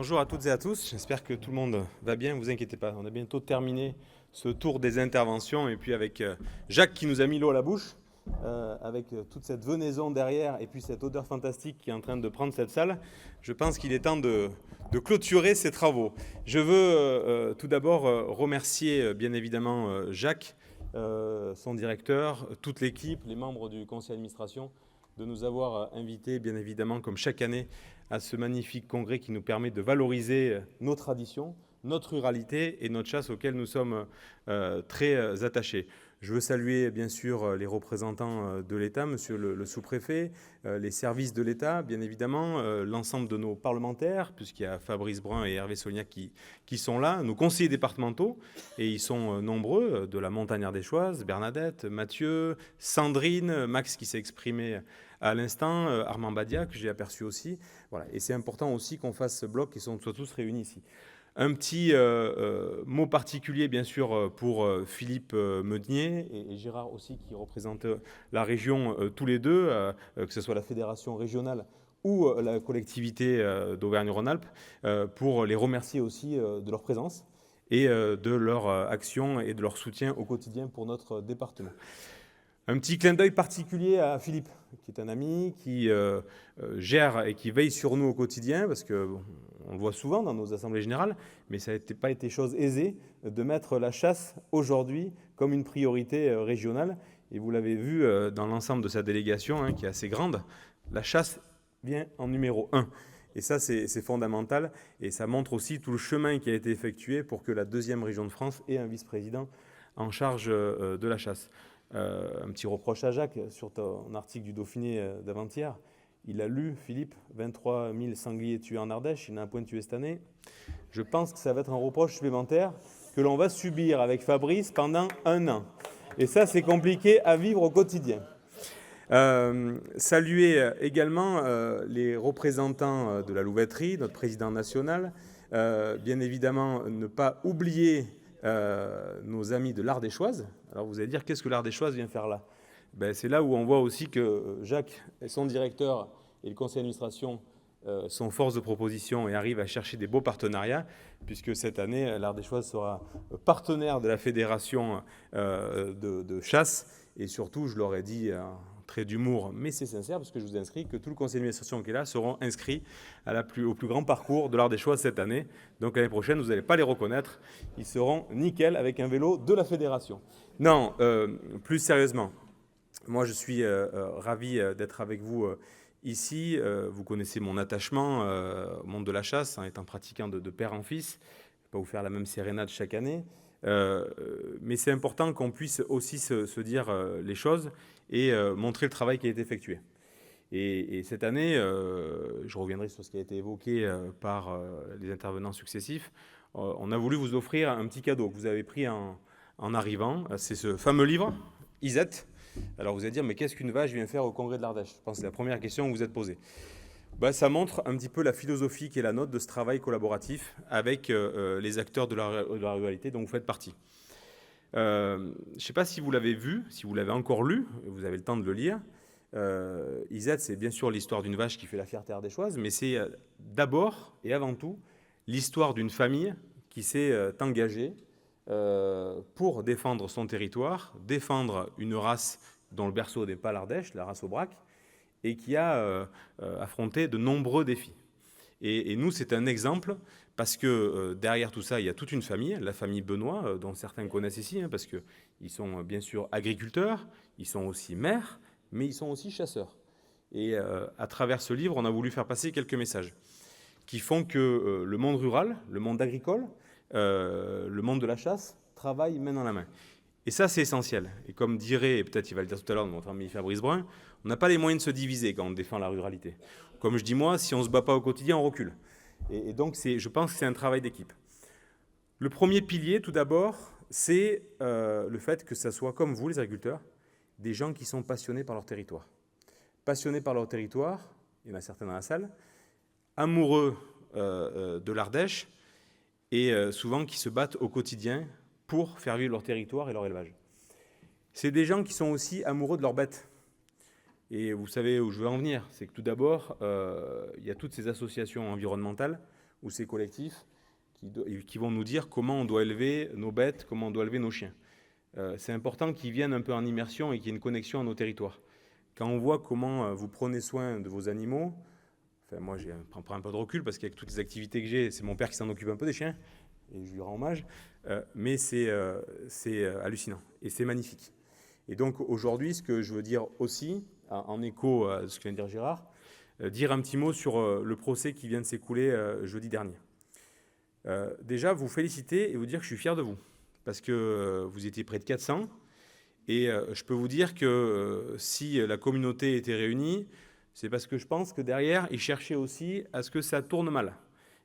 Bonjour à toutes et à tous, j'espère que tout le monde va bien, ne vous inquiétez pas, on a bientôt terminé ce tour des interventions et puis avec Jacques qui nous a mis l'eau à la bouche, avec toute cette venaison derrière et puis cette odeur fantastique qui est en train de prendre cette salle, je pense qu'il est temps de clôturer ces travaux. Je veux tout d'abord remercier bien évidemment Jacques, son directeur, toute l'équipe, les membres du conseil d'administration, de nous avoir invités, bien évidemment, comme chaque année, à ce magnifique congrès qui nous permet de valoriser nos traditions, notre ruralité et notre chasse auxquelles nous sommes très attachés. Je veux saluer, bien sûr, les représentants de l'État, monsieur le sous-préfet, les services de l'État, bien évidemment, l'ensemble de nos parlementaires, puisqu'il y a Fabrice Brun et Hervé Saugnac qui sont là, nos conseillers départementaux, et ils sont nombreux, de la Montagne ardéchoise, Bernadette, Mathieu, Sandrine, Max qui s'est exprimé à l'instant, Armand Badia, que j'ai aperçu aussi. Voilà. Et c'est important aussi qu'on fasse ce bloc et qu'on soit tous réunis ici. Un petit mot particulier, bien sûr, pour Philippe Meunier et Gérard aussi, qui représentent la région tous les deux, que ce soit la fédération régionale ou la collectivité d'Auvergne-Rhône-Alpes, pour les remercier aussi de leur présence et de leur action et de leur soutien au quotidien pour notre département. Un petit clin d'œil particulier à Philippe, qui est un ami, qui gère et qui veille sur nous au quotidien, parce qu'on le voit souvent dans nos assemblées générales, mais ça n'a pas été chose aisée de mettre la chasse aujourd'hui comme une priorité régionale. Et vous l'avez vu dans l'ensemble de sa délégation, qui est assez grande, la chasse vient en numéro 1. Et ça, c'est fondamental. Et ça montre aussi tout le chemin qui a été effectué pour que la deuxième région de France ait un vice-président en charge de la chasse. Un petit reproche à Jacques sur ton article du Dauphiné d'avant-hier. Il a lu, Philippe, 23 000 sangliers tués en Ardèche, il en a un point tué cette année. Je pense que ça va être un reproche supplémentaire que l'on va subir avec Fabrice pendant 1 an. Et ça, c'est compliqué à vivre au quotidien. Saluer également les représentants de la louveterie, notre président national. Bien évidemment, ne pas oublier nos amis de l'Ardéchoise. Alors vous allez dire, qu'est-ce que l'Ardéchoise vient faire là ? C'est là où on voit aussi que Jacques et son directeur et le conseil d'administration sont force de proposition et arrivent à chercher des beaux partenariats, puisque cette année, l'Ardéchoise sera partenaire de la fédération de chasse. Et surtout, je leur ai dit, trait d'humour, mais c'est sincère, parce que je vous inscris, que tout le conseil d'administration qui est là seront inscrits au plus grand parcours de l'Ardéchoise cette année. Donc l'année prochaine, vous n'allez pas les reconnaître. Ils seront nickel avec un vélo de la fédération. Non, plus sérieusement, moi je suis ravi d'être avec vous ici. Vous connaissez mon attachement au monde de la chasse, en étant pratiquant de père en fils. Je ne vais pas vous faire la même sérénade chaque année. Mais c'est important qu'on puisse aussi se dire les choses et montrer le travail qui a été effectué. Et cette année, je reviendrai sur ce qui a été évoqué par les intervenants successifs, on a voulu vous offrir un petit cadeau que vous avez pris en arrivant. C'est ce fameux livre, Isette. Alors vous allez dire, mais qu'est-ce qu'une vache vient faire au congrès de l'Ardèche ? Je pense que c'est la première question que vous vous êtes posée. Ça montre un petit peu la philosophie qui est la nôtre de ce travail collaboratif avec les acteurs de la ruralité dont vous faites partie. Je ne sais pas si vous l'avez vu, si vous l'avez encore lu, vous avez le temps de le lire. Isette, c'est bien sûr l'histoire d'une vache qui fait la fierté ardéchoise, mais c'est d'abord et avant tout l'histoire d'une famille qui s'est engagée pour défendre son territoire, défendre une race dont le berceau n'est pas l'Ardèche, la race Aubrac, et qui a affronté de nombreux défis. Et nous, c'est un exemple, parce que derrière tout ça, il y a toute une famille, la famille Benoît, dont certains connaissent ici, parce qu'ils sont bien sûr agriculteurs, ils sont aussi maires, mais ils sont aussi chasseurs. Et à travers ce livre, on a voulu faire passer quelques messages qui font que le monde rural, le monde agricole, le monde de la chasse travaillent main dans la main. Et ça, c'est essentiel. Et comme dirait, et peut-être il va le dire tout à l'heure, notre ami Fabrice Brun, on n'a pas les moyens de se diviser quand on défend la ruralité. Comme je dis moi, si on ne se bat pas au quotidien, on recule. Et donc, je pense que c'est un travail d'équipe. Le premier pilier, tout d'abord, c'est le fait que ce soit comme vous, les agriculteurs, des gens qui sont passionnés par leur territoire. Passionnés par leur territoire, il y en a certains dans la salle, amoureux de l'Ardèche, et souvent qui se battent au quotidien pour faire vivre leur territoire et leur élevage. C'est des gens qui sont aussi amoureux de leurs bêtes. Et vous savez où je veux en venir, c'est que tout d'abord, il y a toutes ces associations environnementales ou ces collectifs qui vont nous dire comment on doit élever nos bêtes, comment on doit élever nos chiens. C'est important qu'ils viennent un peu en immersion et qu'il y ait une connexion à nos territoires. Quand on voit comment vous prenez soin de vos animaux, enfin moi je prends un peu de recul parce qu'avec toutes les activités que j'ai, c'est mon père qui s'en occupe un peu des chiens, et je lui rends hommage, mais c'est hallucinant et c'est magnifique. Et donc aujourd'hui, ce que je veux dire aussi, en écho à ce que vient de dire Gérard, dire un petit mot sur le procès qui vient de s'écouler jeudi dernier. Déjà, vous féliciter et vous dire que je suis fier de vous, parce que vous étiez près de 400, et je peux vous dire que si la communauté était réunie, c'est parce que je pense que derrière, ils cherchaient aussi à ce que ça tourne mal,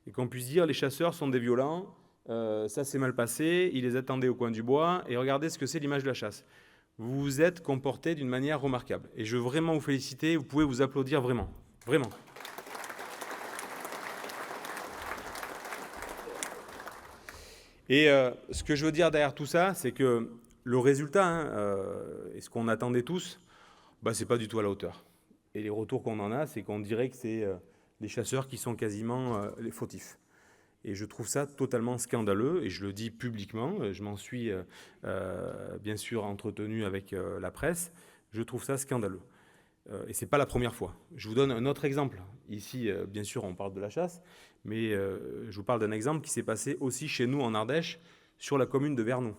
et qu'on puisse dire les chasseurs sont des violents, ça s'est mal passé, ils les attendaient au coin du bois, et regardez ce que c'est l'image de la chasse. Vous vous êtes comporté d'une manière remarquable, et je veux vraiment vous féliciter, vous pouvez vous applaudir vraiment, vraiment. Et ce que je veux dire derrière tout ça, c'est que le résultat, et ce qu'on attendait tous, c'est pas du tout à la hauteur. Et les retours qu'on en a, c'est qu'on dirait que c'est les chasseurs qui sont quasiment les fautifs. Et je trouve ça totalement scandaleux, et je le dis publiquement, je m'en suis bien sûr entretenu avec la presse, je trouve ça scandaleux. Et ce n'est pas la première fois. Je vous donne un autre exemple. Ici, bien sûr, on parle de la chasse, mais je vous parle d'un exemple qui s'est passé aussi chez nous en Ardèche, sur la commune de Vernou.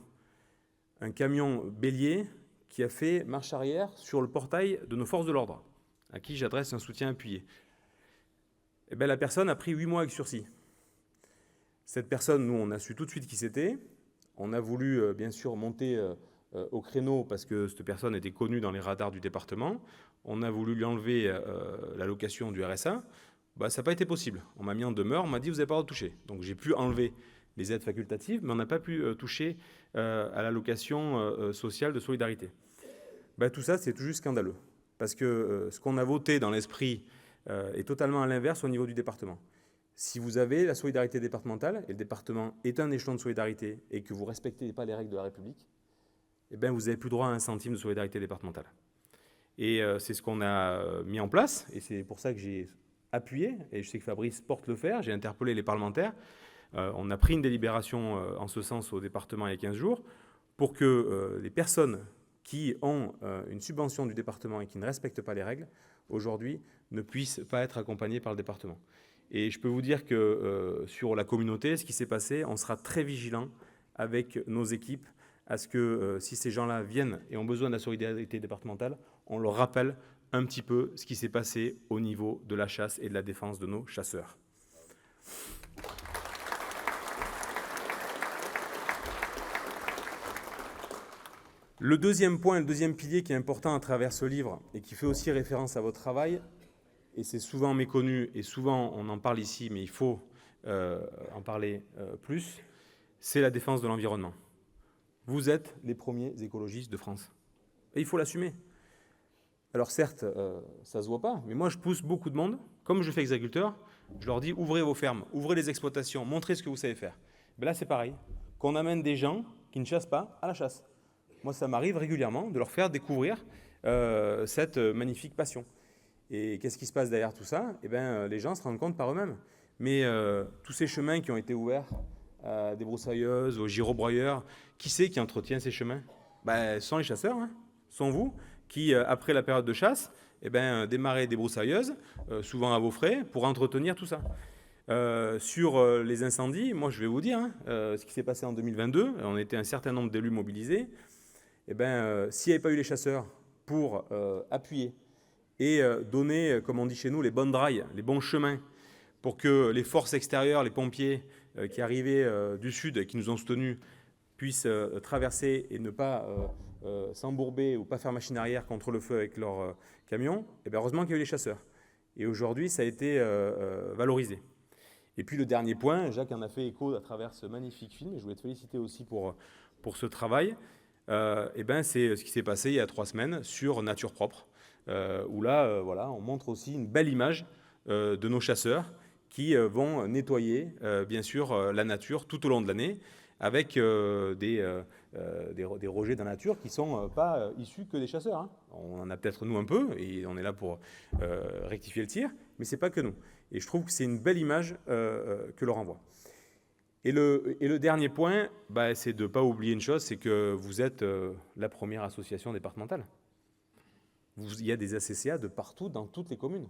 Un camion bélier qui a fait marche arrière sur le portail de nos forces de l'ordre, à qui j'adresse un soutien appuyé. Et bien, la personne a pris 8 mois avec sursis. Cette personne, nous, on a su tout de suite qui c'était. On a voulu, bien sûr, monter au créneau parce que cette personne était connue dans les radars du département. On a voulu lui enlever l'allocation du RSA. Ça n'a pas été possible. On m'a mis en demeure, on m'a dit vous n'avez pas le droit de toucher. Donc j'ai pu enlever les aides facultatives, mais on n'a pas pu toucher à l'allocation sociale de solidarité. Tout ça, c'est tout juste scandaleux. Parce que ce qu'on a voté dans l'esprit est totalement à l'inverse au niveau du département. Si vous avez la solidarité départementale, et le département est un échelon de solidarité, et que vous ne respectez pas les règles de la République, vous n'avez plus droit à un centime de solidarité départementale. Et c'est ce qu'on a mis en place, et c'est pour ça que j'ai appuyé, et je sais que Fabrice porte le fer, j'ai interpellé les parlementaires, on a pris une délibération en ce sens au département il y a 15 jours, pour que les personnes qui ont une subvention du département et qui ne respectent pas les règles, aujourd'hui, ne puissent pas être accompagnées par le département. Et je peux vous dire que sur la communauté, ce qui s'est passé, on sera très vigilant avec nos équipes à ce que si ces gens-là viennent et ont besoin de la solidarité départementale, on leur rappelle un petit peu ce qui s'est passé au niveau de la chasse et de la défense de nos chasseurs. Le deuxième point, le deuxième pilier qui est important à travers ce livre et qui fait aussi référence à votre travail, et c'est souvent méconnu et souvent on en parle ici, mais il faut en parler plus, c'est la défense de l'environnement. Vous êtes les premiers écologistes de France. Et il faut l'assumer. Alors certes, ça ne se voit pas, mais moi je pousse beaucoup de monde, comme je fais avec les agriculteurs, je leur dis ouvrez vos fermes, ouvrez les exploitations, montrez ce que vous savez faire. Là c'est pareil, qu'on amène des gens qui ne chassent pas à la chasse. Moi ça m'arrive régulièrement de leur faire découvrir cette magnifique passion. Et qu'est-ce qui se passe derrière tout ça ? Les gens se rendent compte par eux-mêmes. Mais tous ces chemins qui ont été ouverts à des broussailleuses, aux gyrobroyeurs, qui c'est qui entretient ces chemins ? Ce sont les chasseurs, sont vous, qui, après la période de chasse, démarrez des broussailleuses, souvent à vos frais, pour entretenir tout ça. Sur les incendies, moi je vais vous dire, ce qui s'est passé en 2022, on était un certain nombre d'élus mobilisés, s'il n'y avait pas eu les chasseurs pour appuyer et donner, comme on dit chez nous, les bonnes rails, les bons chemins, pour que les forces extérieures, les pompiers qui arrivaient du sud et qui nous ont soutenus, puissent traverser et ne pas s'embourber ou pas faire machine arrière contre le feu avec leur camion, heureusement qu'il y a eu les chasseurs. Et aujourd'hui, ça a été valorisé. Et puis le dernier point, Jacques en a fait écho à travers ce magnifique film, et je voulais te féliciter aussi pour ce travail, c'est ce qui s'est passé il y a 3 semaines sur Nature Propre, où là, on montre aussi une belle image de nos chasseurs qui vont nettoyer, bien sûr, la nature tout au long de l'année, avec des rejets de la nature qui ne sont pas issus que des chasseurs. On en a peut-être nous un peu, et on est là pour rectifier le tir, mais ce n'est pas que nous. Et je trouve que c'est une belle image que l'on renvoie. Et le dernier point, c'est de ne pas oublier une chose, c'est que vous êtes la première association départementale. Il y a des ACCA de partout, dans toutes les communes.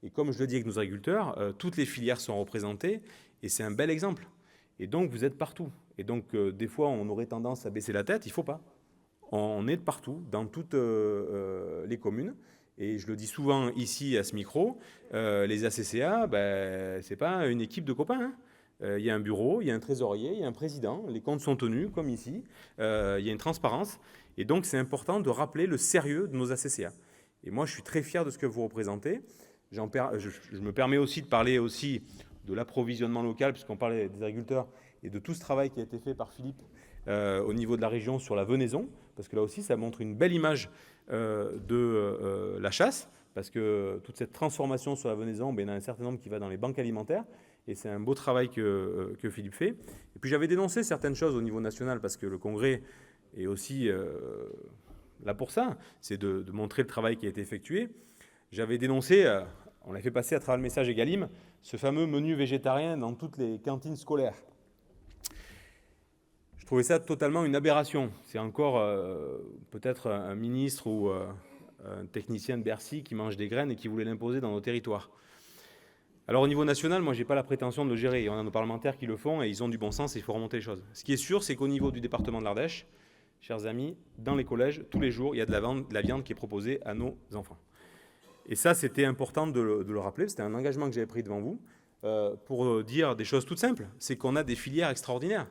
Et comme je le dis avec nos agriculteurs, toutes les filières sont représentées, et c'est un bel exemple. Et donc, vous êtes partout. Et donc, des fois, on aurait tendance à baisser la tête, il ne faut pas. On est de partout, dans toutes les communes. Et je le dis souvent ici, à ce micro, les ACCA, ce n'est pas une équipe de copains, hein. Il y a un bureau, il y a un trésorier, il y a un président, les comptes sont tenus, comme ici, il y a une transparence. Et donc, c'est important de rappeler le sérieux de nos ACCA. Et moi, je suis très fier de ce que vous représentez. Je me permets aussi de parler aussi de l'approvisionnement local, puisqu'on parlait des agriculteurs, et de tout ce travail qui a été fait par Philippe au niveau de la région sur la venaison, parce que là aussi, ça montre une belle image de la chasse, parce que toute cette transformation sur la venaison, il y en a un certain nombre qui va dans les banques alimentaires, et c'est un beau travail que Philippe fait. Et puis j'avais dénoncé certaines choses au niveau national, parce que le Congrès est aussi là pour ça, c'est de montrer le travail qui a été effectué. J'avais dénoncé, on l'a fait passer à travers le message Egalim, ce fameux menu végétarien dans toutes les cantines scolaires. Je trouvais ça totalement une aberration. C'est encore peut-être un ministre ou un technicien de Bercy qui mange des graines et qui voulait l'imposer dans nos territoires. Alors au niveau national, moi je n'ai pas la prétention de le gérer. On a nos parlementaires qui le font et ils ont du bon sens et il faut remonter les choses. Ce qui est sûr, c'est qu'au niveau du département de l'Ardèche, chers amis, dans les collèges, tous les jours, il y a de la viande qui est proposée à nos enfants. Et ça, c'était important de le rappeler. C'était un engagement que j'avais pris devant vous pour dire des choses toutes simples. C'est qu'on a des filières extraordinaires,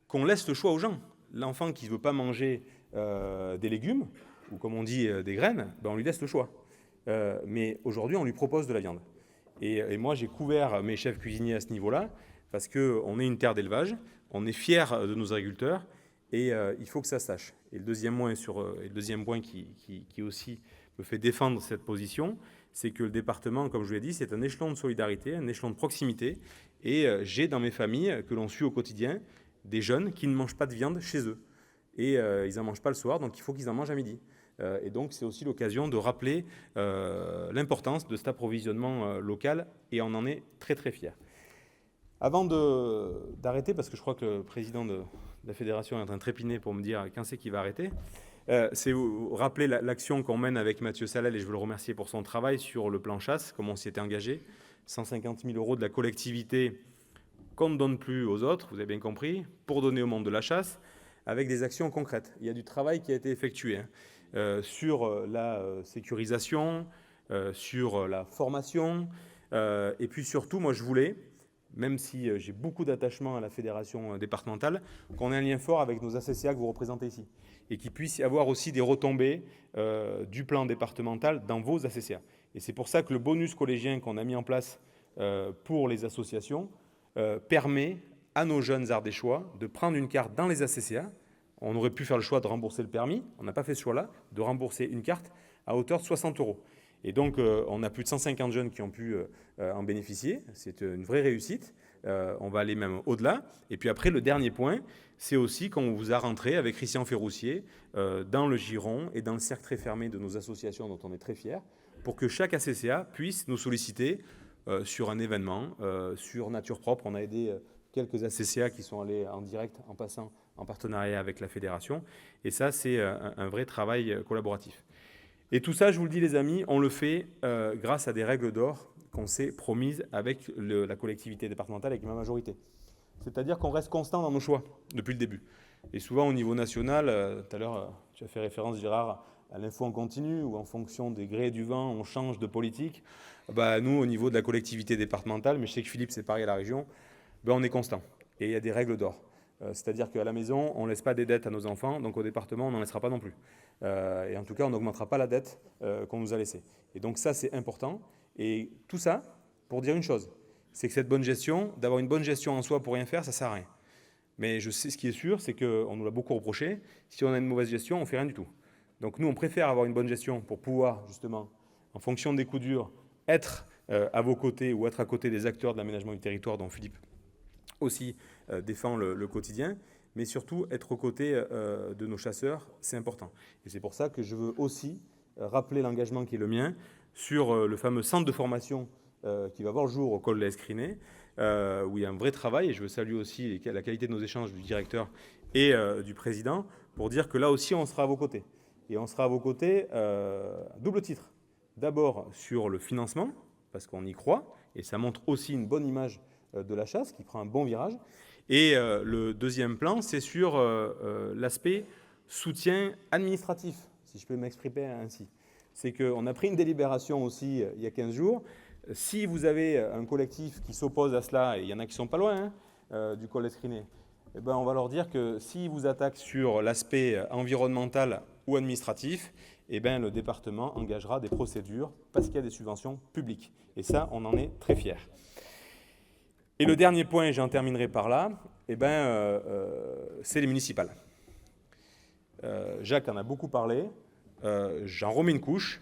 qu'on laisse le choix aux gens. L'enfant qui ne veut pas manger des légumes, ou comme on dit des graines, on lui laisse le choix. Mais aujourd'hui, on lui propose de la viande. Et moi, j'ai couvert mes chefs cuisiniers à ce niveau-là, parce qu'on est une terre d'élevage, on est fiers de nos agriculteurs, et il faut que ça se sache. Et le deuxième point qui aussi me fait défendre cette position, c'est que le département, comme je vous l'ai dit, c'est un échelon de solidarité, un échelon de proximité, et j'ai dans mes familles, que l'on suit au quotidien, des jeunes qui ne mangent pas de viande chez eux. Et ils n'en mangent pas le soir, donc il faut qu'ils en mangent à midi. Et donc, c'est aussi l'occasion de rappeler l'importance de cet approvisionnement local, et on en est très, très fiers. Avant d'arrêter, parce que je crois que le président de la fédération est en train de trépiner pour me dire quand c'est qu'il va arrêter, c'est vous rappeler l'action qu'on mène avec Mathieu Salel, et je veux le remercier pour son travail sur le plan chasse, comme on s'y était engagé. 150 000 € de la collectivité qu'on ne donne plus aux autres, vous avez bien compris, pour donner au monde de la chasse, avec des actions concrètes. Il y a du travail qui a été effectué sur la sécurisation, sur la formation, et puis surtout, moi je voulais, même si j'ai beaucoup d'attachement à la fédération départementale, qu'on ait un lien fort avec nos ACCA que vous représentez ici, et qu'il puisse y avoir aussi des retombées du plan départemental dans vos ACCA. Et c'est pour ça que le bonus collégien qu'on a mis en place pour les associations permet à nos jeunes ardéchois de prendre une carte dans les ACCA. On aurait pu faire le choix de rembourser le permis, on n'a pas fait ce choix-là, de rembourser une carte à hauteur de 60 €. Et donc, on a plus de 150 jeunes qui ont pu en bénéficier. C'est une vraie réussite. On va aller même au-delà. Et puis après, le dernier point, c'est aussi qu'on vous a rentré avec Christian Ferroussier dans le giron et dans le cercle très fermé de nos associations dont on est très fiers, pour que chaque ACCA puisse nous solliciter sur un événement, sur Nature Propre. On a aidé quelques ACCA qui sont allés en direct, en passant en partenariat avec la fédération. Et ça, c'est un vrai travail collaboratif. Et tout ça, je vous le dis les amis, on le fait grâce à des règles d'or qu'on s'est promises avec la collectivité départementale, avec ma majorité. C'est-à-dire qu'on reste constant dans nos choix depuis le début. Et souvent au niveau national, tout à l'heure tu as fait référence Gérard à l'info en continu, ou en fonction des grés du vent, on change de politique. Nous, au niveau de la collectivité départementale, mais je sais que Philippe c'est pareil à la région, on est constant. Et il y a des règles d'or. C'est-à-dire qu'à la maison, on ne laisse pas des dettes à nos enfants, donc au département, on n'en laissera pas non plus. Et en tout cas, on n'augmentera pas la dette qu'on nous a laissée. Et donc ça, c'est important. Et tout ça, pour dire une chose, c'est que cette bonne gestion, d'avoir une bonne gestion en soi pour rien faire, ça ne sert à rien. Mais je sais, ce qui est sûr, c'est qu'on nous l'a beaucoup reproché. Si on a une mauvaise gestion, on ne fait rien du tout. Donc nous, on préfère avoir une bonne gestion pour pouvoir, justement, en fonction des coups durs, être à vos côtés ou être à côté des acteurs de l'aménagement du territoire dont Philippe aussi défend le quotidien, mais surtout être aux côtés de nos chasseurs, c'est important. Et c'est pour ça que je veux aussi rappeler l'engagement qui est le mien sur le fameux centre de formation qui va voir le jour au col de l'Escriné, où il y a un vrai travail, et je veux saluer aussi la qualité de nos échanges du directeur et du président, pour dire que là aussi, on sera à vos côtés. Et on sera à vos côtés à double titre. D'abord sur le financement, parce qu'on y croit, et ça montre aussi une bonne image de la chasse, qui prend un bon virage. Et le deuxième plan, c'est sur l'aspect soutien administratif, si je peux m'exprimer ainsi. C'est qu'on a pris une délibération aussi il y a 15 jours. Si vous avez un collectif qui s'oppose à cela, et il y en a qui ne sont pas loin du col d'Escriné, eh ben, on va leur dire que s'ils vous attaquent sur l'aspect environnemental ou administratif, eh ben, le département engagera des procédures parce qu'il y a des subventions publiques. Et ça, on en est très fiers. Et le dernier point, et j'en terminerai par là, eh ben, c'est les municipales. Jacques en a beaucoup parlé. J'en remets une couche.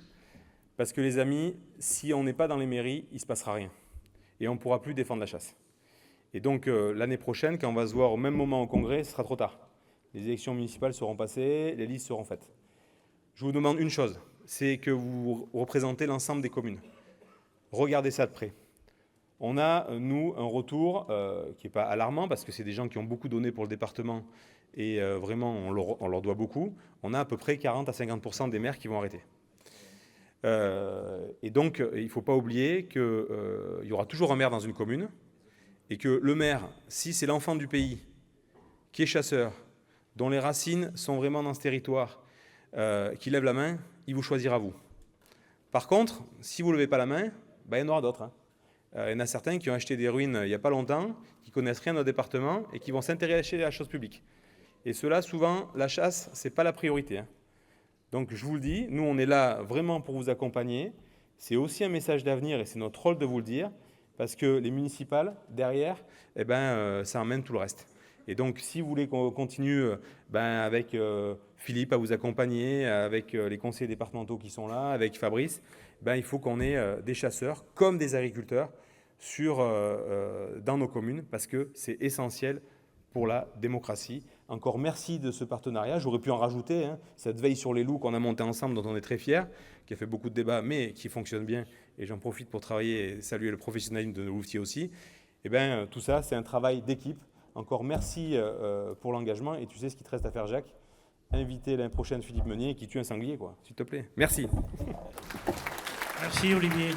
Parce que les amis, si on n'est pas dans les mairies, il ne se passera rien. Et on ne pourra plus défendre la chasse. Et donc l'année prochaine, quand on va se voir au même moment au Congrès, ce sera trop tard. Les élections municipales seront passées, les listes seront faites. Je vous demande une chose, c'est que vous représentez l'ensemble des communes. Regardez ça de près. On a, nous, un retour qui n'est pas alarmant, parce que c'est des gens qui ont beaucoup donné pour le département, et vraiment, on leur doit beaucoup. On a à peu près 40 à 50% des maires qui vont arrêter. Et donc, il ne faut pas oublier qu'il y aura toujours un maire dans une commune, et que le maire, si c'est l'enfant du pays, qui est chasseur, dont les racines sont vraiment dans ce territoire, qui lève la main, il vous choisira vous. Par contre, si vous ne levez pas la main, ben, il y en aura d'autres. Il y en a certains qui ont acheté des ruines il n'y a pas longtemps, qui ne connaissent rien au département, et qui vont s'intéresser à la chose publique. Et ceux-là, souvent, la chasse, ce n'est pas la priorité. Donc je vous le dis, nous on est là vraiment pour vous accompagner. C'est aussi un message d'avenir et c'est notre rôle de vous le dire, parce que les municipales, derrière, eh ben, ça emmène tout le reste. Et donc si vous voulez qu'on continue avec Philippe à vous accompagner, avec les conseillers départementaux qui sont là, avec Fabrice, il faut qu'on ait des chasseurs comme des agriculteurs dans nos communes, parce que c'est essentiel pour la démocratie. Encore merci de ce partenariat. J'aurais pu en rajouter, cette veille sur les loups qu'on a monté ensemble, dont on est très fiers, qui a fait beaucoup de débats, mais qui fonctionne bien. Et j'en profite pour travailler et saluer le professionnalisme de nos louvetiers aussi. Et bien, tout ça, c'est un travail d'équipe. Encore merci pour l'engagement. Et tu sais ce qu'il te reste à faire, Jacques? Inviter l'année prochaine Philippe Meunier qui tue un sanglier, quoi, s'il te plaît. Merci. Merci, Olivier.